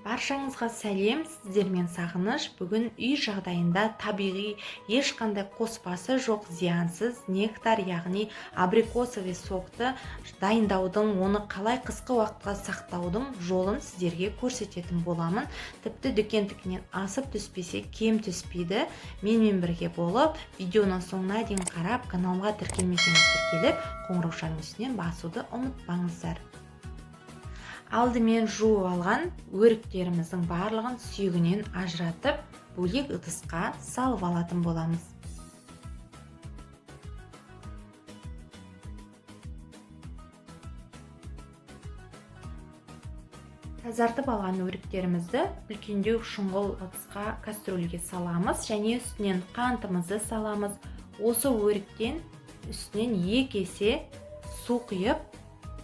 Баршаңызға сәлем, сіздермен Сағыныш. Бүгін үй жағдайында табиғи, ешқандай қоспасы жоқ, зиянсыз нектар, яғни абрикосовый сокты дайындаудың, оны қалай қысқы уақытқа сақтаудың жолын сіздерге көрсететін боламын. Тіпті дүкендікінен асып түспесе кем түспейді. Менімен бірге болып, видеоның соңына дейін қарап, каналға тіркелмесеңіз тіркеліп, қоңырау шарының үстінен басуды ұмытпаңыздар. Алдымен жуып алған өріктеріміздің барлығын сүйегінен ажыратып, бөлек ыдысқа салып алатын боламыз. Тазартып алған өріктерімізді үлкендеу шұңғыл ыдысқа, кастрөлге саламыз және үстінен қантымызды саламыз. Осы өріктен үстінен 2 есе су құйып,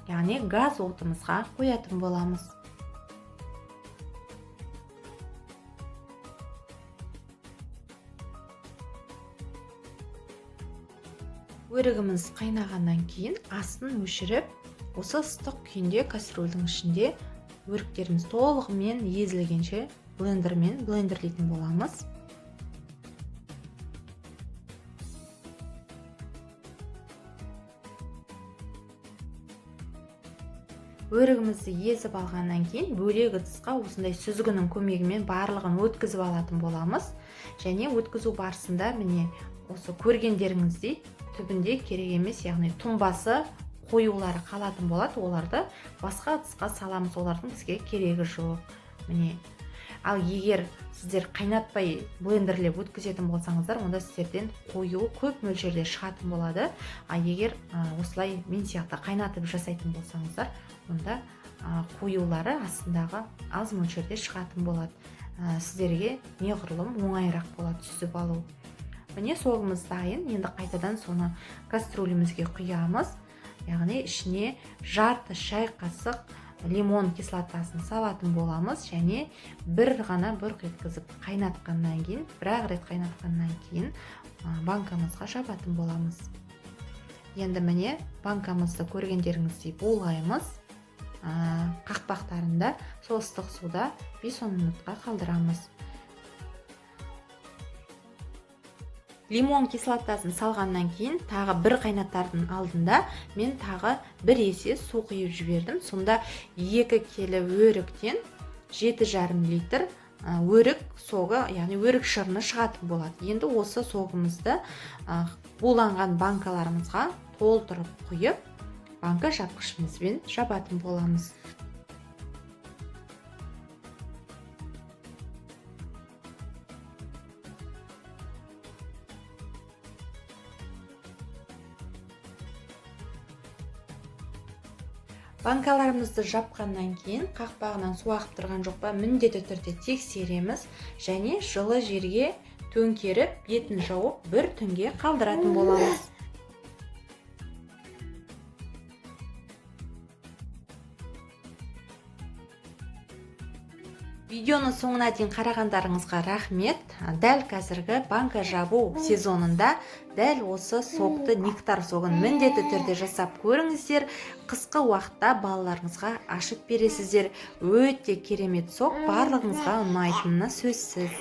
яғни газ отымызға қоятын боламыз. Өрігіміз қайнағаннан кейін астын өшіріп, осы ыстық күйінде кастрөлдің ішінде өріктеріміз толығымен езілгенше блендермен блендерлейтін боламыз. Өрігімізді езіп алғаннан кейін бөлек ыдысқа осындай сүзгінің көмегімен барлығын өткізіп алатын боламыз. Және өткізу барысында міне осы көргендеріңіздей түбінде керек емес, яғни тұнбасы қоюлары қалатын болады. Оларды басқа ыдысқа саламыз, олардың бізге керегі жоқ. Міне. Ал егер сіздер қайнатпай блендерлеп өткізетін болсаңыздар, онда сіздерден қою көп мөлшерде шығатын болады. А егер осылай мен сияқты қайнатып жасайтын болсаңыздар, онда қоюлары астындағы аз мөлшерде шығатын болады. Сіздерге неғұрлым оңайырақ болады сүзіп алу. Міне согымыз дайын. Енді қайтадан соны кастрөлімізге құямыз. Яғни ішіне жарты шай қасық лимон кислотасын салатын боламыз және бір бұрқ еткізіп қайнатқаннан кейін, бір-ақ рет қайнатқаннан кейін банкамызға жабатын боламыз. Енді міне банкамызды көргендеріңіздей булғаймыз. Қақпақтарында сол ыстық суда 5-10 минутқа қалдырамыз. Лимон кислотасын салғаннан кейін тағы бір қайнатардың алдында мен тағы 1 есе су құйып жібердім. Сонда 2 келі өріктен 7,5 литр өрік соғы, яғни өрік шырыны шығатын болады. Енді осы соғымызды буланған банкаларымызға толтырып құйып, банка жапқышымызбен жабатын боламыз. Банкаларымызды жапқаннан кейін қақпағынан су ағып тұрған жоқ па, міндетті түрде тексереміз және жылы жерге төңкеріп, бетін жауып, бір түнге қалдыратын боламыз. Видеоны соңына дейін қарағандарыңызға рахмет. Дәл қазіргі банка жабу сезонында дәл осы сокты, нектар согын міндетті түрде жасап көріңіздер. Қысқы уақытта балаларыңызға ашып бересіздер. Өте керемет сок, барлығыңызға ұнайтынына сөзсіз.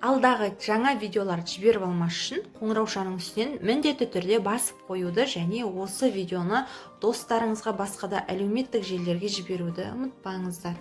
Алдағы жаңа видеолар жіберіп алмас үшін қоңырау шарының үстінен міндетті түрде басып қоюды және осы видеоны достарыңызға, басқа да әлеуметтік желілерге жіберуді ұмытпаңыздар.